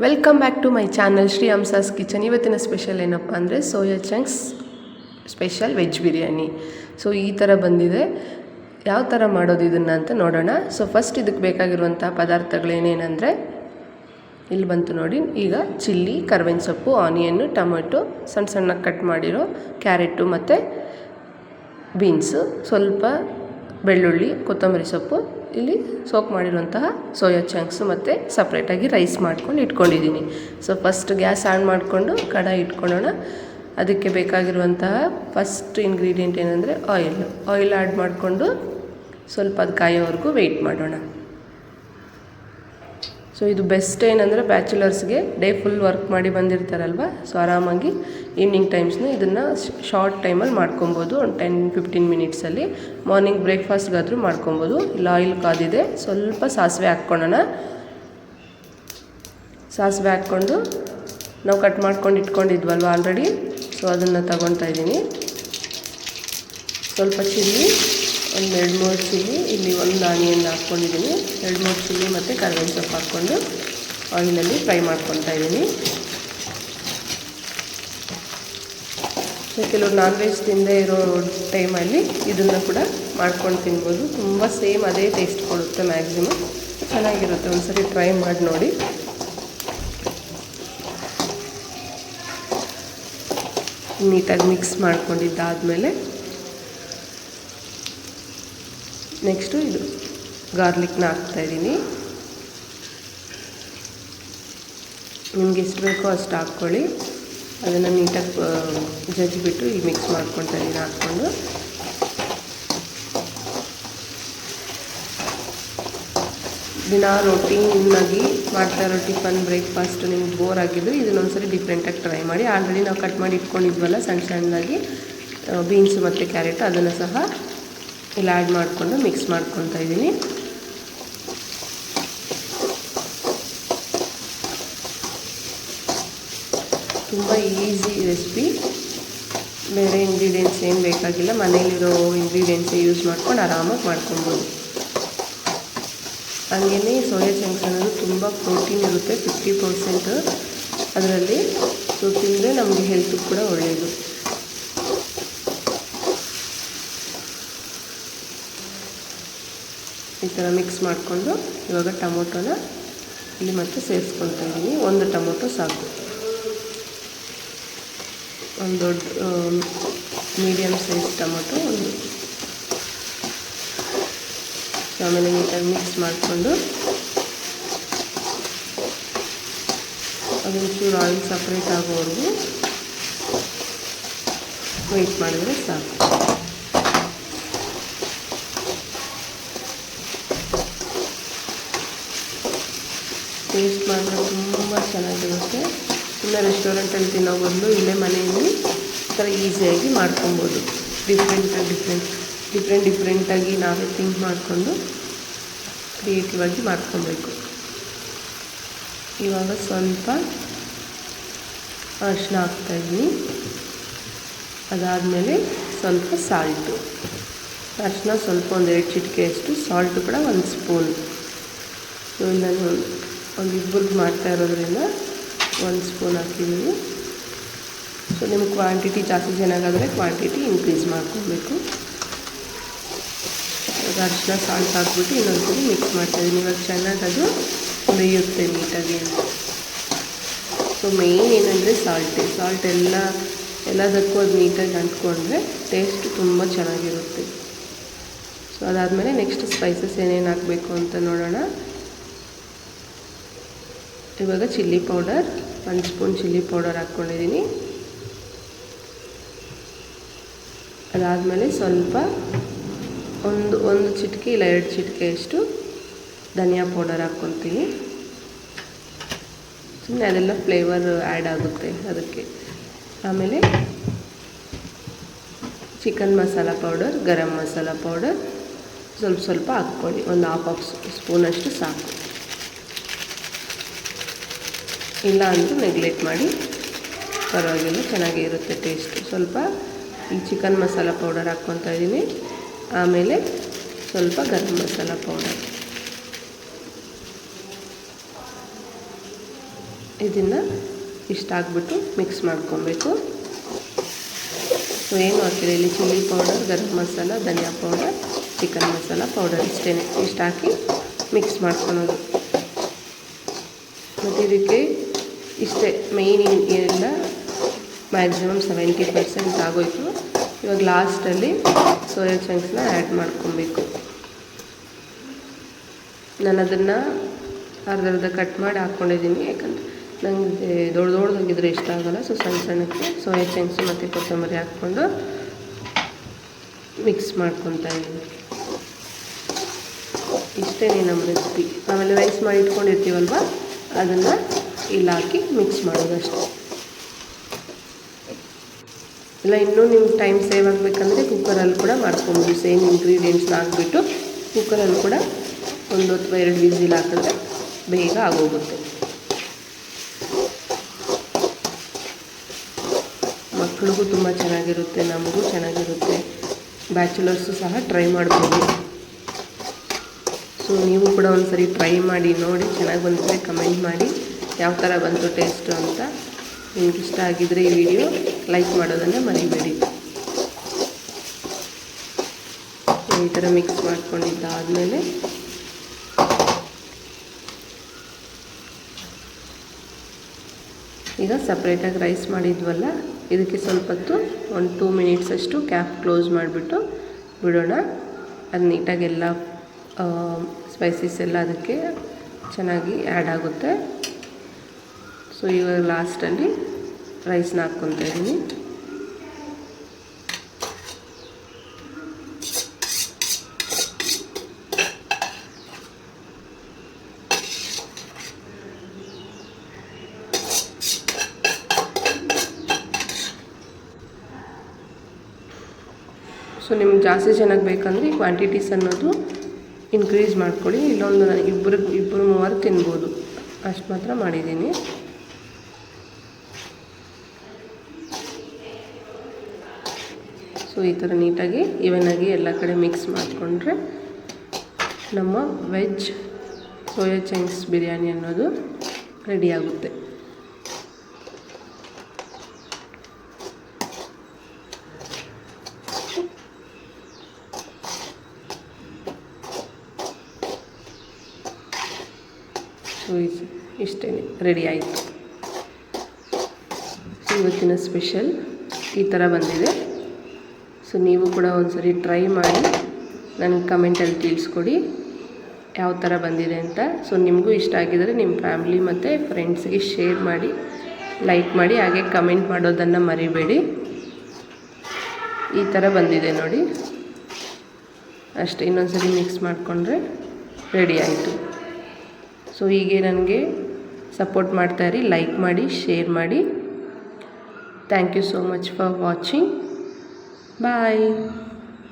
Welcome back to my channel Shri Hamsa's kitchen. ಇವತ್ತಿನ special ಏನಪ್ಪ ಅಂದರೆ soya chunks special veg biryani. So ಈ ಥರ ಬಂದಿದೆ. ಯಾವ ಥರ ಮಾಡೋದು ಇದನ್ನು ಅಂತ ನೋಡೋಣ. ಸೊ ಫಸ್ಟ್ ಇದಕ್ಕೆ ಬೇಕಾಗಿರುವಂಥ ಪದಾರ್ಥಗಳೇನೇನೆಂದರೆ ಇಲ್ಲಿ ಬಂತು ನೋಡಿ. ಈಗ ಚಿಲ್ಲಿ, ಕರ್ಬೇವಿನ ಸೊಪ್ಪು, ಆನಿಯನ್ನು, ಟೊಮೆಟೊ, ಸಣ್ಣ ಸಣ್ಣಗೆ ಕಟ್ ಮಾಡಿರೋ ಕ್ಯಾರೆಟು ಮತ್ತು ಬೀನ್ಸು, ಸ್ವಲ್ಪ ಬೆಳ್ಳುಳ್ಳಿ, ಕೊತ್ತಂಬರಿ ಸೊಪ್ಪು, ಇಲ್ಲಿ ಸೋಕ್ ಮಾಡಿರುವಂತಹ ಸೋಯಾ ಚಂಕ್ಸು ಮತ್ತು ಸಪ್ರೇಟಾಗಿ ರೈಸ್ ಮಾಡ್ಕೊಂಡು ಇಟ್ಕೊಂಡಿದ್ದೀನಿ. ಸೊ ಫಸ್ಟ್ ಗ್ಯಾಸ್ ಆನ್ ಮಾಡಿಕೊಂಡು ಕಡಾಯಿ ಇಟ್ಕೊಳ್ಳೋಣ. ಅದಕ್ಕೆ ಬೇಕಾಗಿರುವಂತಹ ಫಸ್ಟ್ ಇಂಗ್ರೀಡಿಯೆಂಟ್ ಏನಂದರೆ ಆಯಿಲ್ ಆ್ಯಡ್ ಮಾಡಿಕೊಂಡು ಸ್ವಲ್ಪ ಅದು ಕಾಯೋವರೆಗೂ ವೆಯ್ಟ್ ಮಾಡೋಣ. ಸೊ ಇದು ಬೆಸ್ಟ್ ಏನಂದರೆ ಬ್ಯಾಚುಲರ್ಸ್ಗೆ ಡೇ ಫುಲ್ ವರ್ಕ್ ಮಾಡಿ ಬಂದಿರ್ತಾರಲ್ವ, ಸೊ ಆರಾಮಾಗಿ ಈವ್ನಿಂಗ್ ಟೈಮ್ಸ್ನ ಇದನ್ನು ಶಾರ್ಟ್ ಟೈಮಲ್ಲಿ ಮಾಡ್ಕೊಬೋದು. ಒಂದು 10-15 ಮಿನಿಟ್ಸಲ್ಲಿ ಮಾರ್ನಿಂಗ್ ಬ್ರೇಕ್ಫಾಸ್ಟ್ಗಾದರೂ ಮಾಡ್ಕೊಬೋದು. ಇಲ್ಲ ಆಯಿಲ್ ಕಾದಿದೆ, ಸ್ವಲ್ಪ ಸಾಸಿವೆ ಹಾಕ್ಕೊಳ್ಳೋಣ. ಸಾಸಿವೆ ಹಾಕ್ಕೊಂಡು ನಾವು ಕಟ್ ಮಾಡ್ಕೊಂಡು ಇಟ್ಕೊಂಡಿದ್ವಲ್ವ ಆಲ್ರೆಡಿ, ಸೊ ಅದನ್ನು ತಗೊತಾ ಇದ್ದೀನಿ. ಸ್ವಲ್ಪ ಚಿಲ್ಲಿ, ಒಂದು 2-3 ಚಿಲ್ಲಿ, ಇಲ್ಲಿ ಒಂದು ಆನಿಯನ್ ಹಾಕ್ಕೊಂಡಿದ್ದೀನಿ. 2-3 ಚಿಲ್ಲಿ ಮತ್ತು ಕರ್ಬೇವಿನ ಸೊಪ್ಪು ಹಾಕ್ಕೊಂಡು ಆಯಿಲಲ್ಲಿ ಫ್ರೈ ಮಾಡ್ಕೊತಾ ಇದ್ದೀನಿ. ಸೊ ಕೆಲವರು ನಾನ್ ವೆಜ್ ತಿಂದೇ ಇರೋ ಟೈಮಲ್ಲಿ ಇದನ್ನು ಕೂಡ ಮಾಡ್ಕೊಂಡು ತಿನ್ಬೋದು. ತುಂಬ ಸೇಮ್ ಅದೇ ಟೇಸ್ಟ್ ಕೊಡುತ್ತೆ, ಮ್ಯಾಕ್ಸಿಮಮ್ ಚೆನ್ನಾಗಿರುತ್ತೆ. ಒಂದ್ಸರಿ ಟ್ರೈ ಮಾಡಿ ನೋಡಿ. ನೀಟಾಗಿ ಮಿಕ್ಸ್ ಮಾಡ್ಕೊಂಡಿದ್ದಾದಮೇಲೆ ನೆಕ್ಸ್ಟು ಇದು ಗಾರ್ಲಿಕ್ನ ಹಾಕ್ತಾಯಿದ್ದೀನಿ. ನಿಮ್ಗೆ ಎಷ್ಟು ಬೇಕೋ ಅಷ್ಟು ಹಾಕ್ಕೊಳ್ಳಿ. ಅದನ್ನು ನೀಟಾಗಿ ಜಜ್ಜಿಬಿಟ್ಟು ಈಗ ಮಿಕ್ಸ್ ಮಾಡ್ಕೊತಾ ಇದ್ದೀನಿ ಹಾಕ್ಕೊಂಡು. ದಿನ ರೊಟೀನಾಗಿ ಮಾಡ್ತಾ ಇರೋ ಟಿಫನ್ ಬ್ರೇಕ್ಫಾಸ್ಟ್ ನಿಮ್ಗೆ ಬೋರ್ ಆಗಿದ್ದು ಇದನ್ನೊಂದ್ಸರಿ ಡಿಫ್ರೆಂಟಾಗಿ ಟ್ರೈ ಮಾಡಿ. ಆಲ್ರೆಡಿ ನಾವು ಕಟ್ ಮಾಡಿ ಇಟ್ಕೊಂಡಿದ್ವಲ್ಲ ಸಣ್ಣ ಸಣ್ಣದಾಗಿ ಬೀನ್ಸು ಮತ್ತು ಕ್ಯಾರೆಟು, ಅದನ್ನು ಸಹ ಇಲ್ಲಿ ಆ್ಯಡ್ ಮಾಡಿಕೊಂಡು ಮಿಕ್ಸ್ ಮಾಡ್ಕೊತಾ ಇದ್ದೀನಿ. ತುಂಬ ಈಸಿ ರೆಸಿಪಿ, ಬೇರೆ ಇಂಗ್ರೀಡಿಯೆಂಟ್ಸ್ ಏನು ಬೇಕಾಗಿಲ್ಲ. ಮನೇಲಿರೋ ಇಂಗ್ರೀಡಿಯೆಂಟ್ಸೇ ಯೂಸ್ ಮಾಡ್ಕೊಂಡು ಆರಾಮಾಗಿ ಮಾಡ್ಕೊಬೋದು. ಹಾಗೆಯೇ ಸೋಯಾ ಚಂಕ್ಸ್ ಅನ್ನೋದು ತುಂಬ ಪ್ರೋಟೀನ್ ಇರುತ್ತೆ, 50% ಅದರಲ್ಲಿ. ಸೊ ತಿಂದರೆ ನಮಗೆ ಹೆಲ್ತಿಗೆ ಕೂಡ ಒಳ್ಳೆಯದು. ಈ ಥರ ಮಿಕ್ಸ್ ಮಾಡಿಕೊಂಡು ಇವಾಗ ಟೊಮೊಟೊನ ಇಲ್ಲಿ ಮತ್ತೆ ಸೇರಿಸ್ಕೊತಾ ಇದ್ದೀನಿ. ಒಂದು ಟೊಮೊಟೊ ಸಾಕು, ಒಂದು ದೊಡ್ಡ ಮೀಡಿಯಮ್ ಸೈಜ್ ಟೊಮೊಟೊ ಒಂದು. ಆಮೇಲೆ ನೀಟಾಗಿ ಮಿಕ್ಸ್ ಮಾಡಿಕೊಂಡು ಅದೊಂಚೂರು ಆಯಿಲ್ ಸಪ್ರೇಟ್ ಆಗೋವರೆಗೂ ವೆಯ್ಟ್ ಮಾಡಿದರೆ ಸಾಕು. ಟೇಸ್ಟ್ ಮಾಡಿದ್ರೆ ತುಂಬ ಚೆನ್ನಾಗಿರುತ್ತೆ. ಇನ್ನು ರೆಸ್ಟೋರೆಂಟಲ್ಲಿ ತಿನ್ನೋ ಬದಲು ಇಲ್ಲೇ ಮನೆಯಲ್ಲಿ ಈ ಥರ ಈಸಿಯಾಗಿ ಮಾಡ್ಕೊಬೋದು. ಡಿಫ್ರೆಂಟಾಗಿ ನಾವೇ ಥಿಂಕ್ ಮಾಡಿಕೊಂಡು ಕ್ರಿಯೇಟಿವ್ ಆಗಿ ಮಾಡ್ಕೊಬೇಕು. ಇವಾಗ ಸ್ವಲ್ಪ ಅರಿಶಿನ ಹಾಕ್ತಾಯಿದ್ದೀನಿ. ಅದಾದಮೇಲೆ ಸ್ವಲ್ಪ ಸಾಲ್ಟು, ಅರಿಶಿನ ಸ್ವಲ್ಪ ಒಂದು 2 ಚಿಟಿಕೆಯಷ್ಟು, ಸಾಲ್ಟು ಕೂಡ 1 ಸ್ಪೂನ್. ಸೊ ನಾನು ಒಂದು ಇಬ್ಬರಿಗೆ ಮಾಡ್ತಾ ಇರೋದ್ರಿಂದ 1 ಸ್ಪೂನ್ ಹಾಕಿದ್ದೀನಿ. ಸೊ ನಿಮ್ಗೆ ಕ್ವಾಂಟಿಟಿ ಜಾಸ್ತಿ ಚೆನ್ನಾಗಾದರೆ ಕ್ವಾಂಟಿಟಿ ಇನ್ಕ್ರೀಸ್ ಮಾಡ್ಕೊಬೇಕು. ಇವಾಗ ಅರಿಶಿನ ಸಾಲ್ಟ್ ಹಾಕ್ಬಿಟ್ಟು ಇನ್ನೊಂದ್ಸರಿ ಮಿಕ್ಸ್ ಮಾಡ್ತಾಯಿದ್ದೀನಿ. ಇವಾಗ ಚೆನ್ನಾಗಿ ಅದು ಬೇಯುತ್ತೆ ನೀಟಾಗಿ ಅಂತ. ಸೊ ಮೇಯ್ನ್ ಏನಂದರೆ ಸಾಲ್ಟ್ ಎಲ್ಲದಕ್ಕೂ ಅದು ನೀಟಾಗಿ ಅಂಟ್ಕೊಂಡ್ರೆ ಟೇಸ್ಟ್ ತುಂಬ ಚೆನ್ನಾಗಿರುತ್ತೆ. ಸೊ ಅದಾದಮೇಲೆ ನೆಕ್ಸ್ಟ್ ಸ್ಪೈಸಸ್ ಏನೇನು ಹಾಕಬೇಕು ಅಂತ ನೋಡೋಣ. ಇವಾಗ chilli powder 1 spoon chilli powder ಹಾಕ್ಕೊಂಡಿದ್ದೀನಿ. ಅದಾದಮೇಲೆ ಸ್ವಲ್ಪ ಒಂದು ಚಿಟಿಕೆ ಇಲ್ಲ 2 ಚಿಟಿಕೆಯಷ್ಟು ಧನಿಯಾ ಪೌಡರ್ ಹಾಕ್ಕೊತೀನಿ. ಸುಮ್ಮನೆ ಅದೆಲ್ಲ ಫ್ಲೇವರ್ ಆ್ಯಡ್ ಆಗುತ್ತೆ ಅದಕ್ಕೆ. ಆಮೇಲೆ chicken masala powder, garam masala powder ಸ್ವಲ್ಪ ಹಾಕ್ಕೊಳ್ಳಿ. ಒಂದು ಹಾಫ್ ಸ್ಪೂನಷ್ಟು ಸಾಕು. ಇಲ್ಲ ಅಂದರೂ ನೆಗ್ಲೆಕ್ಟ್ ಮಾಡಿ ಪರವಾಗಿಲ್ಲ, ಚೆನ್ನಾಗೇ ಇರುತ್ತೆ ಟೇಸ್ಟ್. ಸ್ವಲ್ಪ ಈ ಚಿಕನ್ ಮಸಾಲ ಪೌಡರ್ ಹಾಕ್ಕೊತಾ ಇದ್ದೀನಿ. ಆಮೇಲೆ ಸ್ವಲ್ಪ ಗರಂ ಮಸಾಲ ಪೌಡರ್. ಇದನ್ನು ಇಷ್ಟ ಆಗಿಬಿಟ್ಟು ಮಿಕ್ಸ್ ಮಾಡ್ಕೊಬೇಕು. ಸೊ ಏನು ಹಾಕಿಲ್ಲ, ಇಲ್ಲಿ ಚಿಲ್ಲಿ ಪೌಡರ್, ಗರಂ ಮಸಾಲ, ಧನಿಯಾ ಪೌಡರ್, ಚಿಕನ್ ಮಸಾಲ ಪೌಡರ್ ಇಷ್ಟೇ, ಇಷ್ಟು ಹಾಕಿ ಮಿಕ್ಸ್ ಮಾಡ್ಕೊಳೋದು. ಮತ್ತು ಇದಕ್ಕೆ ಇಷ್ಟೇ ಮೇಯ್ನ್ ಎಲ್ಲ ಮ್ಯಾಕ್ಸಿಮಮ್ 70% ಆಗೋಯ್ತು. ಇವಾಗ ಲಾಸ್ಟಲ್ಲಿ ಸೋಯಾ ಚಂಕ್ಸ್ನ ಆ್ಯಡ್ ಮಾಡ್ಕೊಬೇಕು. ನಾನು ಅದನ್ನು ಅರ್ಧ ಕಟ್ ಮಾಡಿ ಹಾಕ್ಕೊಂಡಿದ್ದೀನಿ, ಯಾಕಂದರೆ ನನಗೆ ದೊಡ್ಡದಾಗಿದ್ರೆ ಇಷ್ಟ ಆಗೋಲ್ಲ. ಸೊ ಸಣ್ಣ ಸಣ್ಣಕ್ಕೆ ಸೋಯಾ ಚಂಕ್ಸು ಮತ್ತು ಕೊತ್ತಂಬರಿ ಹಾಕ್ಕೊಂಡು ಮಿಕ್ಸ್ ಮಾಡ್ಕೊತಾ ಇದ್ದೀನಿ. ಇಷ್ಟೇ ನಮ್ಮ ರೆಸಿಪಿ. ಆಮೇಲೆ ರೈಸ್ ಮಾಡಿ ಇಟ್ಕೊಂಡಿರ್ತೀವಲ್ವ, ಅದನ್ನು ಇಲ್ಲಿ ಹಾಕಿ ಮಿಕ್ಸ್ ಮಾಡೋದಷ್ಟೇ. ಇಲ್ಲ ಇನ್ನೂ ನಿಮ್ಗೆ ಟೈಮ್ ಸೇವ್ ಆಗಬೇಕಂದ್ರೆ ಕುಕ್ಕರಲ್ಲಿ ಕೂಡ ಮಾಡ್ಕೊಬೋದು. ಸೇಮ್ ಇಂಗ್ರೀಡಿಯೆಂಟ್ಸ್ನ ಹಾಕ್ಬಿಟ್ಟು ಕುಕ್ಕರಲ್ಲಿ ಕೂಡ 1 ಅಥವಾ 2 ವಿಸಿಲ್ ಹಾಕಿದ್ರೆ ಬೇಗ ಆಗೋಗುತ್ತೆ. ಮಕ್ಕಳಿಗೂ ತುಂಬ ಚೆನ್ನಾಗಿರುತ್ತೆ, ನಮಗೂ ಚೆನ್ನಾಗಿರುತ್ತೆ. ಬ್ಯಾಚುಲರ್ಸು ಸಹ ಟ್ರೈ ಮಾಡ್ಬೋದು. ಸೊ ನೀವು ಕೂಡ ಒಂದು ಸರಿ ಟ್ರೈ ಮಾಡಿ ನೋಡಿ, ಚೆನ್ನಾಗಿ ಬಂದರೆ ಕಮೆಂಟ್ ಮಾಡಿ ಯಾವ ಥರ ಬಂತು ಟೇಸ್ಟು ಅಂತ. ನಿಮ್ಗೆ ಇಷ್ಟ ಆಗಿದ್ದರೆ ಈ ವಿಡಿಯೋ ಲೈಕ್ ಮಾಡೋದನ್ನು ಮರಿಬೇಡಿ. ಈ ಥರ ಮಿಕ್ಸ್ ಮಾಡ್ಕೊಂಡಿದ್ದಾದಮೇಲೆ ಈಗ ಸಪ್ರೇಟಾಗಿ ರೈಸ್ ಮಾಡಿದ್ವಲ್ಲ, ಇದಕ್ಕೆ ಸ್ವಲ್ಪ ಹೊತ್ತು 1-2 ಮಿನಿಟ್ಸ್ ಅಷ್ಟು ಕ್ಯಾಪ್ ಕ್ಲೋಸ್ ಮಾಡಿಬಿಟ್ಟು ಬಿಡೋಣ. ಅದು ನೀಟಾಗಿ ಎಲ್ಲ ಸ್ಪೈಸಸ್ ಎಲ್ಲ ಅದಕ್ಕೆ ಚೆನ್ನಾಗಿ ಆ್ಯಡ್ ಆಗುತ್ತೆ. ಸೊ ಇವಾಗ ಲಾಸ್ಟಲ್ಲಿ ರೈಸ್ನ ಹಾಕ್ಕೊತಾ ಇದ್ದೀನಿ. ಸೊ ನಿಮ್ಗೆ ಜಾಸ್ತಿ ಚೆನ್ನಾಗಿ ಬೇಕಂದರೆ ಕ್ವಾಂಟಿಟೀಸ್ ಅನ್ನೋದು ಇನ್ಕ್ರೀಸ್ ಮಾಡ್ಕೊಳ್ಳಿ. ಇಲ್ಲೊಂದು ಇಬ್ಬರು 3 ತಿನ್ಬೋದು, ಅಷ್ಟು ಮಾತ್ರ ಮಾಡಿದ್ದೀನಿ. ಸೊ ಈ ಥರ ನೀಟಾಗಿ ಈವನಾಗಿ ಎಲ್ಲ ಕಡೆ ಮಿಕ್ಸ್ ಮಾಡಿಕೊಂಡ್ರೆ ನಮ್ಮ ವೆಜ್ ಸೋಯಾ ಚಂಕ್ಸ್ ಬಿರಿಯಾನಿ ಅನ್ನೋದು ರೆಡಿಯಾಗುತ್ತೆ. ಸೊ ಇಷ್ಟೇ ರೆಡಿ ಆಯಿತು. ಇವತ್ತಿನ ಸ್ಪೆಷಲ್ ಈ ಥರ ಬಂದಿದೆ. ಸೊ ನೀವು ಕೂಡ ಒಂದ್ಸರಿ ಟ್ರೈ ಮಾಡಿ ನನಗೆ ಕಮೆಂಟಲ್ಲಿ ತಿಳಿಸ್ಕೊಡಿ ಯಾವ ಥರ ಬಂದಿದೆ ಅಂತ. ಸೊ ನಿಮಗೂ ಇಷ್ಟ ಆಗಿದರೆ ನಿಮ್ಮ ಫ್ಯಾಮಿಲಿ ಮತ್ತು ಫ್ರೆಂಡ್ಸ್ಗೆ ಶೇರ್ ಮಾಡಿ, ಲೈಕ್ ಮಾಡಿ, ಹಾಗೆ ಕಮೆಂಟ್ ಮಾಡೋದನ್ನು ಮರಿಬೇಡಿ. ಈ ಥರ ಬಂದಿದೆ ನೋಡಿ, ಅಷ್ಟೇ. ಇನ್ನೊಂದ್ಸರಿ ಮಿಕ್ಸ್ ಮಾಡಿಕೊಂಡ್ರೆ ರೆಡಿ ಆಯಿತು. ಸೊ ಹೀಗೆ ನನಗೆ ಸಪೋರ್ಟ್ ಮಾಡ್ತಾಯಿರಿ, ಲೈಕ್ ಮಾಡಿ, ಶೇರ್ ಮಾಡಿ. Thank you so much for watching. Bye.